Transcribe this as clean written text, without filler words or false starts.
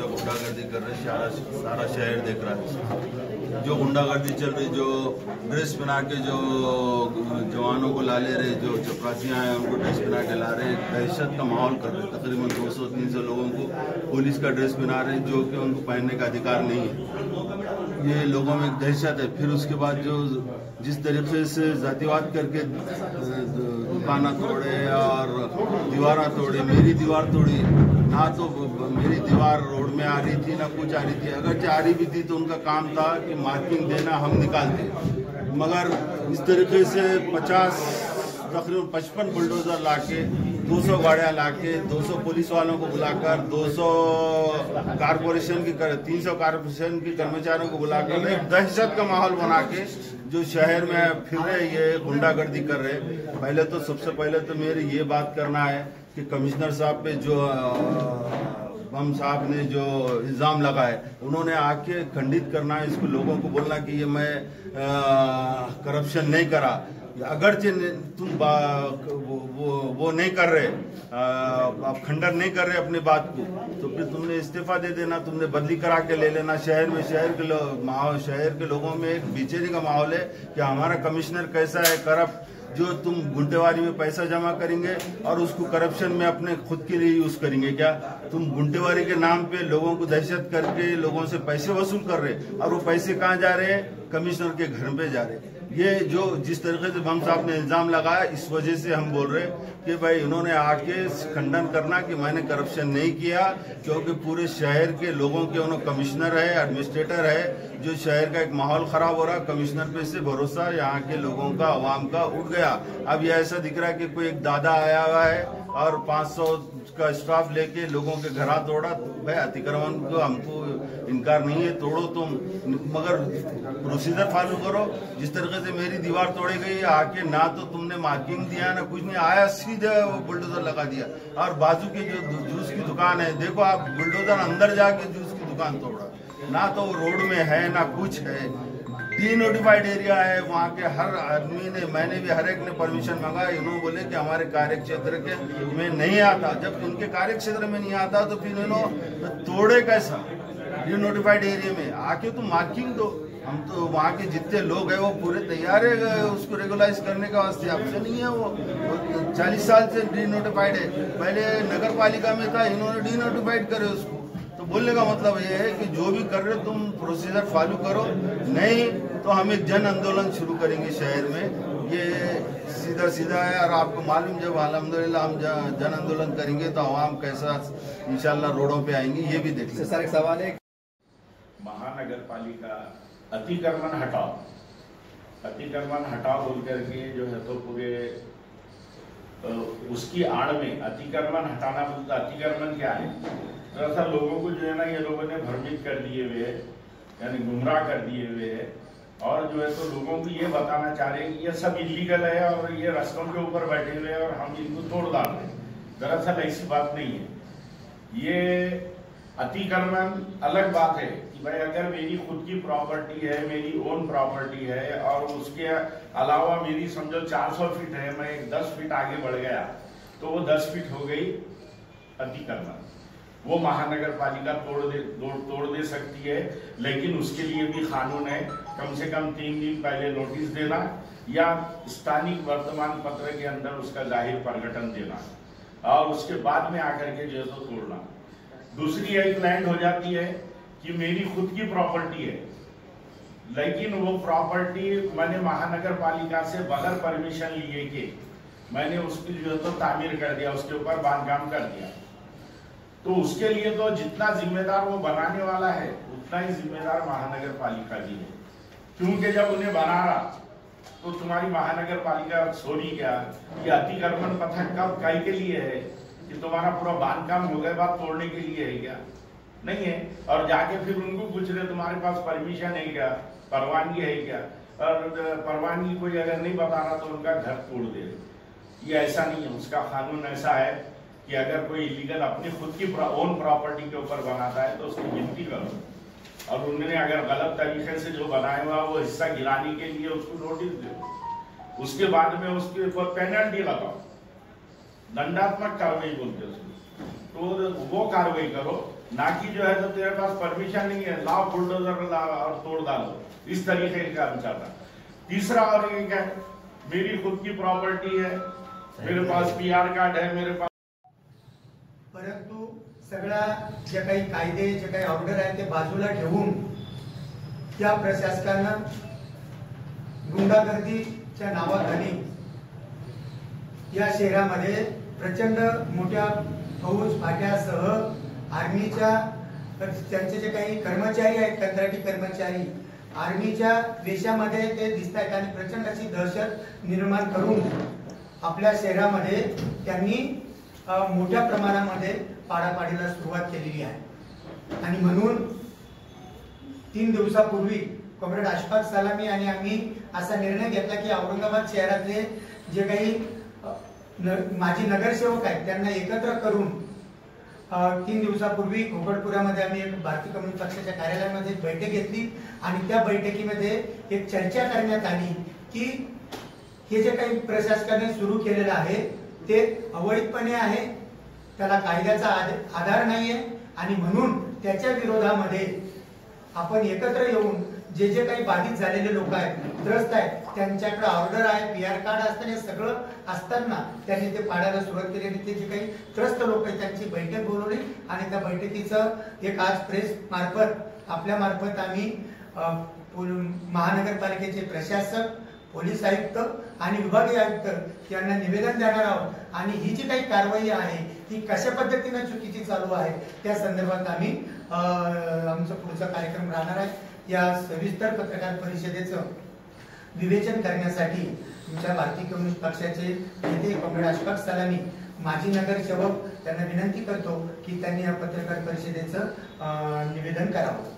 गुंडागर्दी कर रहे, सारा शहर देख रहा है। जो गुंडागर्दी चल रही, जो ड्रेस पहना के जो जवानों को ला ले रहे, जो चपरासियां हैं उनको ड्रेस पहना के ला रहे, दहशत का माहौल कर रहे। तकरीबन 200-300 लोगों को पुलिस का ड्रेस पहना रहे जो कि उनको पहनने का अधिकार नहीं है। ये लोगों में एक दहशत है। फिर उसके बाद जो जिस तरीके से जातिवाद करके दुकाना तोड़े और दीवारा तोड़े, मेरी दीवार तोड़ी ना, तो मेरी दीवार रोड में आ रही थी ना कुछ आ रही थी। अगर आ रही भी थी तो उनका काम था कि मार्किंग देना, हम निकालते। मगर इस तरीके से तकरीबन 55 बुलडोजर लाके, 200 गाड़ियां लाके, 200 पुलिस वालों को बुलाकर, 200 कारपोरेशन की 300 कारपोरेशन के कर्मचारियों को बुलाकर एक दहशत का माहौल बना के जो शहर में फिर रहे, ये गुंडागर्दी कर रहे। पहले तो सबसे पहले तो मेरी ये बात करना है कि कमिश्नर साहब पे जो बम साहब ने जो इल्ज़ाम लगाए, उन्होंने आके खंडित करना है इसको, लोगों को बोलना कि ये मैं करप्शन नहीं करा। अगरचे तुम वो नहीं कर रहे, आप खंडन नहीं कर रहे अपनी बात को, तो फिर तुमने इस्तीफा दे देना, तुमने बदली करा के ले लेना। शहर के लोगों में एक बेचैनी का माहौल है कि हमारा कमिश्नर कैसा है, करप्ट, जो तुम गुंटेवारी में पैसा जमा करेंगे और उसको करप्शन में अपने खुद के लिए यूज करेंगे। क्या तुम गुंटेवारी के नाम पे लोगों को दहशत करके लोगों से पैसे वसूल कर रहे, और वो पैसे कहाँ जा रहे हैं? कमिश्नर के घर पे जा रहे। ये जो जिस तरीके से बम साहब ने इल्जाम लगाया, इस वजह से हम बोल रहे कि भाई इन्होंने आके खंडन करना कि मैंने करप्शन नहीं किया, क्योंकि पूरे शहर के लोगों के उन्होंने कमिश्नर है, एडमिनिस्ट्रेटर है, जो शहर का एक माहौल खराब हो रहा, कमिश्नर पे से भरोसा यहाँ के लोगों का, आवाम का उठ गया। अब ये ऐसा दिख रहा है कि कोई एक दादा आया हुआ है और 500 का स्टाफ लेके लोगों के घर तोड़ा। भाई अतिक्रमण को हमको इनकार नहीं है, तोड़ो तुम, मगर प्रोसीजर फॉलो करो। जिस तरीके से मेरी दीवार तोड़ी गई आके, ना तो तुमने मार्किंग दिया ना कुछ नहीं, आया सीधे वो बुलडोजर लगा दिया। और बाजू की जो जूस की दुकान है, देखो आप, बुलडोजर अंदर जाके जूस की दुकान तोड़ा, ना तो रोड में है ना कुछ है। डीनोटिफाइड एरिया है, वहाँ के हर आदमी ने, मैंने भी हर एक ने परमिशन मांगा। इन्होंने बोले कि हमारे कार्य क्षेत्र के में नहीं आता। जब इनके कार्य क्षेत्र में नहीं आता तो फिर इन्होंने तोड़े कैसा? डीनोटिफाइड एरिया में आके तुम मार्किंग दो। हम तो वहाँ के जितने लोग हैं वो पूरे तैयार है उसको रेगुलाइज करने का वास्ते। आपसे नहीं है, वो 40 साल से डीनोटिफाइड है। पहले नगर पालिका में था, इन्होंने डीनोटिफाइड करे उसको। तो बोलने का मतलब ये है कि जो भी कर रहे हो तुम प्रोसीजर फॉलो करो, नहीं तो हम एक जन आंदोलन शुरू करेंगे शहर में। ये सीधा है। और आपको मालूम, जब अल्हम्दुलिल्लाह हम जन आंदोलन करेंगे तो आवाम कैसा इंशाल्लाह रोडों पे आएंगी, ये भी देख लें। सर एक सवाल है, महानगर पालिका अतिक्रमण हटाओ बोल करके जो है तो पूरे उसकी आड़ में अतिक्रमण हटाना बोलता। अतिक्रमण क्या है? दरअसल लोगों को जो है ना, ये लोगों ने भ्रमित कर दिए हुए है, यानी गुमराह कर दिए हुए है, और जो है तो लोगों को ये बताना चाह रहे हैं कि ये सब इलीगल है और ये रास्तों के ऊपर बैठे हुए हैं और हम इनको तोड़ डाल रहे हैं। दरअसल ऐसी बात नहीं है। ये अतिक्रमण अलग बात है कि भाई अगर मेरी खुद की प्रॉपर्टी है, मेरी ओन प्रॉपर्टी है, और उसके अलावा मेरी समझो 400 फीट है, मैं 10 फीट आगे बढ़ गया तो वो 10 फीट हो गई अतिक्रमण। वो महानगर पालिका तोड़ दे सकती है, लेकिन उसके लिए भी कानून है। कम से कम 3 दिन पहले नोटिस देना या स्थानिक वर्तमान पत्र के अंदर उसका जाहिर प्रकटन देना, और उसके बाद में आकर के जो है तो तोड़ना। दूसरी एक लैंड हो जाती है कि मेरी खुद की प्रॉपर्टी है, लेकिन वो प्रॉपर्टी मैंने महानगर पालिका से बगैर परमिशन लिए के मैंने उसकी जो है तो तामीर कर दिया, उसके ऊपर बांधकाम कर दिया, तो उसके लिए तो जितना जिम्मेदार वो बनाने वाला है उतना ही जिम्मेदार महानगर पालिका जी है। क्योंकि जब उन्हें बना रहा तो तुम्हारी महानगर पालिका सोनी क्या, ये अतिक्रमण पथक कब कई के लिए है कि तुम्हारा पूरा बांधकाम हो गया, बात तोड़ने के लिए है क्या? नहीं है। और जाके फिर उनको पूछ रहे तुम्हारे पास परमिशन है क्या, परवानगी है क्या? और परवानगी कोई अगर नहीं बता रहा तो उनका घर तोड़ दे। ये ऐसा नहीं है। उसका कानून ऐसा है कि अगर कोई इलीगल अपनी खुद की ओन प्रॉपर्टी के ऊपर बनाता है तो उसकी गिनती करो, और उन्होंने अगर गलत तरीके से जो बनाया हुआ वो हिस्सा गिराने के लिए उसको नोटिस दो, उसके बाद में उसके ऊपर पेनल्टी लगाओ, दंडात्मक कार्रवाई बोलते हैं उसको, तो वो कार्रवाई करो। ना कि जो है तो तेरे पास परमिशन नहीं है, लाओ बुलडोजर ला और तोड़ डालो, इस तरीके का विचार था। तीसरा और एक है, मेरी खुद की प्रॉपर्टी है, मेरे पास PR कार्ड है, मेरे पास, परंतु सगळ्या जे काही कायदे जे काही ऑर्डर आहे ते बाजूला ठेवून त्या प्रशासकानं गुंडागर्दीच्या नावाखाली या शहरामध्ये प्रचंड मोठ्या फौज फाट्यासह आर्मीच्या त्यांचे जे काही कर्मचारी आहेत, कंत्राटी कर्मचारी आर्मीच्या वेशामध्ये ते दिसत आहेत आणि प्रचंड अशी दहशत निर्माण करून आपल्या शहरामध्ये त्यांनी मोठ्या प्रमाणामध्ये पाडापाडीला सुरुवात केलेली आहे। आणि म्हणून 3 दिवसापूर्वी कॉम्रेड अशफाक सलामी आणि आम्ही असा निर्णय घेतला की औरंगाबाद शहरातले जे काही माजी नगरसेवक आहेत त्यांना एकत्र करून 3 दिवसापूर्वी घोगडपुरामध्ये आम्ही एक भारतीय कम्युनिस्ट पक्षाच्या कार्यालयामध्ये एक बैठक घेतली आणि त्या बैठकीमध्ये एक चर्चा करण्यात आली की हे जे काही प्रशासनाने सुरू केलेलं आहे ते अवैधपणे आहे, त्याला कायद्याचा आधार नाहीये आणि म्हणून त्याच्या विरोधामध्ये आपण एकत्र येऊन जे जे काही बाधित झालेले लोक आहेत, त्रस्त आहेत, त्यांच्याकडे ऑर्डर आहे, PR कार्ड असताना सगळं असताना त्यांनी ते पाडायला सुरुवात केली आणि ते जे काही त्रस्त लोक आहेत त्यांची बैठक बोलवली आणि त्या बैठकीचं एक आज प्रेस मार्फत आपल्या मार्फत आम्ही महानगरपालिकेचे प्रशासक, पोलीस आयुक्त आणि विभागीय आयुक्त यांना निवेदन देणार आहोत आणि ही जी काही कारवाई आहे ती कशा पद्धतीने चुकीची चालू आहे त्या संदर्भात आम्ही आमचा पुढचा कार्यक्रम राहणार आहे। या सविस्तर पत्रकार परिषदेचं विवेचन करण्यासाठी तुमच्या भारतीय कम्युनिस्ट पक्षाचे नेते कॉम्रेड अशफाक सलामी माजी नगरसेवक त्यांना विनंती करतो की त्यांनी या पत्रकार परिषदेचं निवेदन करावं।